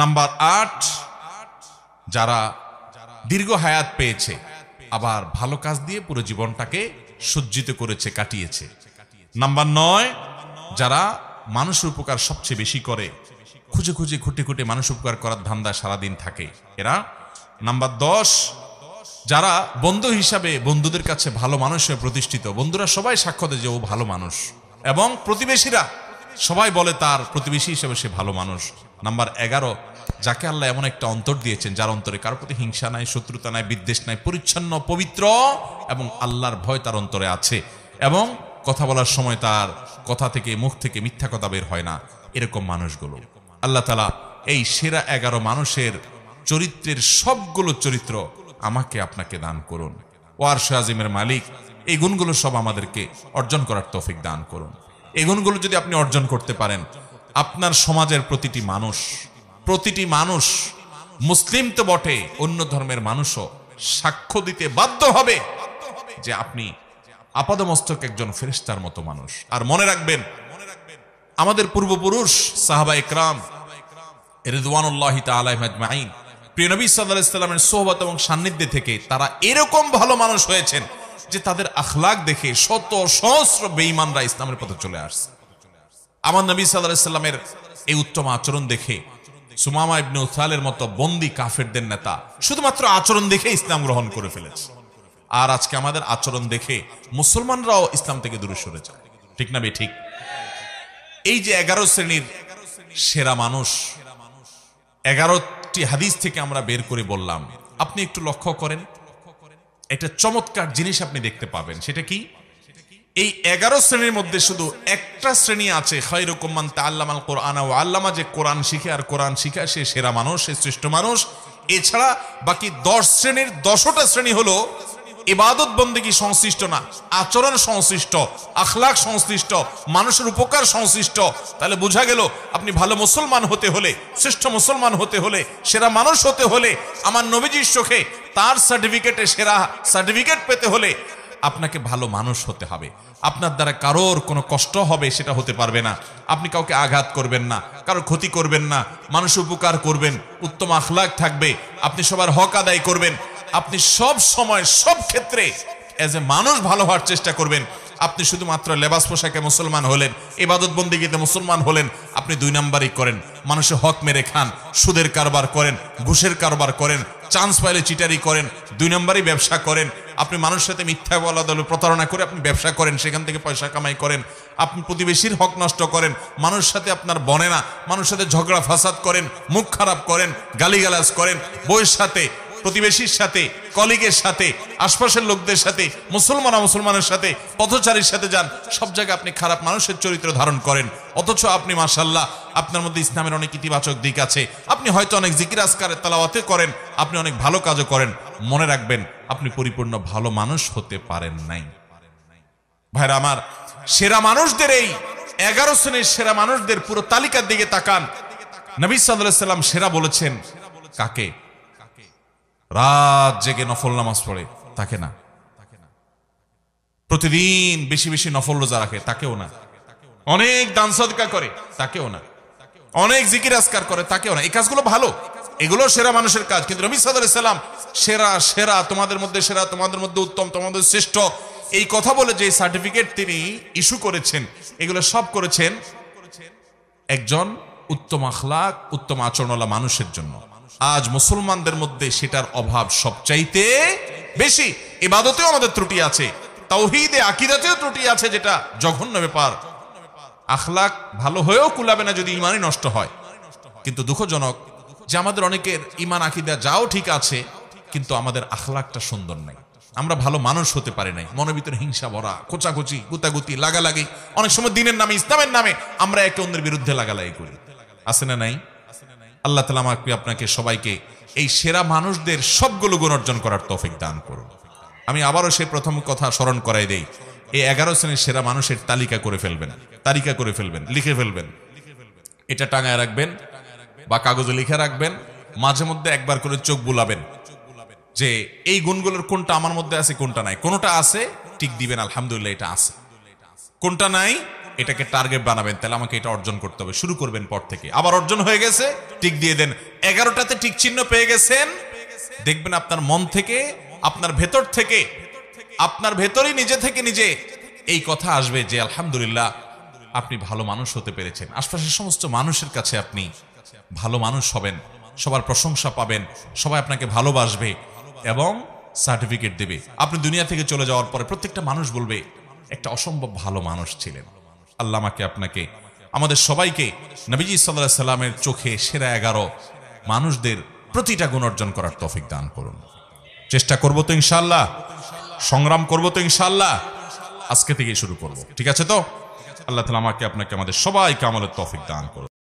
নাম্বার 8, যারা দীর্ঘ হায়াত পেয়েছে, আবার ভালো কাজ দিয়ে পুরো জীবনটাকে সজ্জিত করেছে, কাটিয়েছে। নাম্বার 9, যারা মানুষের উপকার সবচেয়ে বেশি করে, খুঁজে খুঁজে খুঁটে খুঁটে মানুষ উপকার করার ধান্দায় সারাদিন থাকে এরা। নাম্বার 10, যারা বন্ধু হিসাবে বন্ধুদের কাছে ভালো মানুষ হয়ে প্রতিষ্ঠিত, বন্ধুরা সবাই সাক্ষ্য দেয় যে ও ভালো মানুষ, এবং প্রতিবেশীরা সবাই বলে তার প্রতিবেশী হিসেবে সে ভালো মানুষ। নাম্বার 11, যাকে আল্লাহ এমন একটা অন্তর দিয়েছেন যার অন্তরে কারোর প্রতি হিংসা নাই, শত্রুতা নাই, বিদ্বেষ নাই, পরিচ্ছন্ন, পবিত্র এবং আল্লাহর ভয় তার অন্তরে আছে, এবং কথা বলার সময় তার কথা থেকে, মুখ থেকে মিথ্যা কথা বের হয় না। এরকম মানুষগুলো আল্লাহ তাআলা এই সেরা 11 মানুষের চরিত্রের সবগুলো চরিত্র আমাকে আপনাকে দান করুন। ও আরশ আজিমের মালিক এই গুণগুলো সব আমাদেরকে অর্জন করার তৌফিক দান করুন। এই গুণগুলো যদি আপনি অর্জন করতে পারেন, আপনার সমাজের প্রতিটি মানুষ, মুসলিম তো বটে, অন্য ধর্মের মানুষও সাক্ষ্য দিতে বাধ্য হবে যে আপনি আপাদমস্তক একজন ফেরেশতার মতো মানুষ। আর মনে রাখবেন, আমাদের পূর্বপুরুষ সাহাবায়ে কেরাম রিদওয়ানুল্লাহি তাআলা আজমাইন, প্রিয় নবী সাল্লাল্লাহু আলাইহি সাল্লামের সোহবত এবং সান্নিধ্যে থেকে তারা এরকম ভালো মানুষ হয়েছেন যে তাদের আখলাক দেখে শত সহস্র বেঈমানরা ইসলামের পথে চলে আসছে। আমার নবী সাল্লাল্লাহু আলাইহি সাল্লামের এই উত্তম আচরণ দেখে সুমামা ইবনে উসালের মতো বন্দী কাফেরদের নেতা শুধুমাত্র আচরণ দেখে ইসলাম গ্রহণ করে ফেলেছে। আর আজকে আমাদের আচরণ দেখে মুসলমানরাও ইসলাম থেকে দূরে সরে যায়। ঠিক না বে ঠিক? এই যে 11 শ্রেণীর সেরা মানুষ, 11টি হাদিস থেকে আমরা বের করে বললাম, আপনি একটু লক্ষ্য করেন, একটা চমৎকার জিনিস আপনি দেখতে পাবেন। সেটা কি? এই 11 শ্রেণীর মধ্যে শুধু একটা শ্রেণী আছে, খায়রুকুম মান তাআল্লামাল কুরআনা ওয়া আল্লামা, যে কোরআন শিখে আর কোরআন শিখায় সে সেরা মানুষ, সে শ্রেষ্ঠ মানুষ। এছাড়া বাকি 10 শ্রেণীর 10টা শ্রেণী হলো ইবাদত বন্দেগী সংশ্লিষ্ট না, আচরণ সংশ্লিষ্ট, আখলাক সংশ্লিষ্ট, মানুষের উপকার সংশ্লিষ্ট। তাহলে বোঝা গেল, আপনি ভালো মুসলমান হতে হলে, শ্রেষ্ঠ মুসলমান হতে হলে, সেরা মানুষ হতে হলে, আমার নবীজির চোখে তার সার্টিফিকেটে সেরা সার্টিফিকেট পেতে হলে আপনাকে ভালো মানুষ হতে হবে। আপনার দ্বারা কারোর কোনো কষ্ট হবে সেটা হতে পারবে না। আপনি কাউকে আঘাত করবেন না, কারোর ক্ষতি করবেন না, মানুষের উপকার করবেন, উত্তম আখলাক থাকবে, আপনি সবার হক আদায় করবেন, আপনি সব সময় সব ক্ষেত্রে এজ এ মানুষ ভালো হওয়ার চেষ্টা করবেন। আপনি শুধুমাত্র লেবাস পোশাকে মুসলমান হলেন, ইবাদত বন্দেগীতে মুসলমান হলেন, আপনি 2 নাম্বারই করেন, মানুষের হক মেরে খান, সুদের কারবার করেন, ঘুষের কারবার করেন, চান্স পাইলে চিটারি করেন, 2 নাম্বারই ব্যবসা করেন, আপনি মানুষের সাথে মিথ্যা বলা দলে প্রতারণা করে আপনি ব্যবসা করেন, সেখান থেকে পয়সা কামাই করেন, আপনি প্রতিবেশীর হক নষ্ট করেন, মানুষের সাথে আপনার বনে না, মানুষের সাথে ঝগড়া ফাসাদ করেন, মুখ খারাপ করেন, গালিগালাজ করেন, বউয়ের সাথে, প্রতিবেশীর সাথে, কলিগের সাথে, আশপাশের লোকদের সাথে, মুসলমানের সাথে, পথচারীর সাথে যান, সব জায়গায় আপনি খারাপ মানুষের চরিত্র ধারণ করেন। অথচ আপনি মাশাআল্লাহ, আপনার মধ্যে ইসলামের অনেক ইতিবাচক দিক আছে, আপনি হয়তো অনেক জিকির আজকারের তেলাওয়াত করেন, আপনি অনেক ভালো কাজও করেন। মনে রাখবেন, আপনি পরিপূর্ণ ভালো মানুষ হতে পারেন নাই। ভাইরা আমার, সেরা মানুষদের এই 11 শ্রেণীর সেরা মানুষদের পুরো তালিকার দিকে তাকান। নবী সাল্লাল্লাহু আলাইহি সাল্লাম সেরা বলেছেন কাকে? রাত জেগে নফল নামাজ পড়ে তাকে না, প্রতিদিন বেশি বেশি নফল রোজা রাখে, তাকেও না। অনেক দান সদকা করে, তাকেও না। অনেক জিকির আজকার করে, তাকেও না। এই কাজগুলো ভালো, এগুলো সেরা মানুষের কাজ। কিন্তু নবী সাল্লাল্লাহু আলাইহি সাল্লাম সেরা সেরা, তোমাদের মধ্যে সেরা, তোমাদের মধ্যে উত্তম, তোমাদের শ্রেষ্ঠ, এই কথা বলে যে সার্টিফিকেট তিনি ইস্যু করেছেন, এগুলো সব করেছেন একজন উত্তম আখলাক, উত্তম আচরণওয়ালা মানুষের জন্য। আজ মুসলমানদের মধ্যে সেটার অভাব সবচাইতে বেশি। ইবাদতেও আমাদের ত্রুটি আছে, তাওহীদে আকীদাতেও ত্রুটি আছে, যেটা জঘন্য ব্যাপার। আখলাক ভালো হয়েও কুলাবে না যদি ঈমানই নষ্ট হয়। কিন্তু দুঃখজনক যে আমাদের অনেকের ঈমান আকীদা যাও ঠিক আছে, কিন্তু আমাদের আখলাকটা সুন্দর নাই। আমরা ভালো মানুষ হতে পারি নাই, মনের ভিতরে হিংসা ভরা, কোচাকুচি, গুতাগুতি, লাগালাগি। অনেক সময় দিনের নামে, ইসলামের নামে আমরা একে অন্যের বিরুদ্ধে লাগালাগি করি, আছে না নাই? আল্লাহ তাআলা আমাকে আপনাকে সবাইকে এই সেরা মানুষদের সবগুলো গুণ অর্জন করার তৌফিক দান করুন। আমি আবারও সেই প্রথম কথা স্মরণ করাই দেই, এই 11 শ্রেণীর সেরা মানুষের তালিকা করে ফেলবেন, তালিকা করে ফেলবেন, লিখে ফেলবেন। এটা টাঙায় রাখবেন বা কাগজে লিখে রাখবেন। মাঝে মধ্যে একবার করে চোখ বুলাবেন যে এই গুণগুলোর কোনটা আমার মধ্যে আছে, কোনটা নাই। কোনটা আছে টিক দিবেন, আলহামদুলিল্লাহ এটা আছে। কোনটা নাই এটাকে টার্গেট বানাবেন, তাহলে আমাকে এটা অর্জন করতে হবে। শুরু করবেন পর থেকে। আবার অর্জন হয়ে গেছে, টিক দিয়ে দেন। 11টাতে টিক চিহ্ন পেয়ে গেছেন, দেখবেন আপনার মন থেকে, আপনার ভেতর থেকে, আপনার ভেতরই নিজে থেকে নিজে এই কথা আসবে যে আলহামদুলিল্লাহ আপনি ভালো মানুষ হতে পেরেছেন। আশপাশের সমস্ত মানুষের কাছে আপনি ভালো মানুষ হবেন, সবার প্রশংসা পাবেন, সবাই আপনাকে ভালোবাসবে এবং সার্টিফিকেট দেবে। আপনি দুনিয়া থেকে চলে যাওয়ার পরে প্রত্যেকটা মানুষ বলবে একটা অসম্ভব ভালো মানুষ ছিলেন। আল্লাহ আমাকে আপনাকে, আমাদের সবাইকে নবীজি সাল্লাল্লাহু আলাইহি সাল্লামের চোখে সেরা 11 মানুষদের প্রতিটা গুণ অর্জন করার তৌফিক দান করুন। চেষ্টা করব তো ইনশাআল্লাহ, সংগ্রাম করব তো ইনশাআল্লাহ। আজকে থেকেই শুরু করব, ঠিক আছে তো? আল্লাহ তাআলা আমাকে আপনাকে, আমাদের সবাইকে আমলের তৌফিক দান করুন।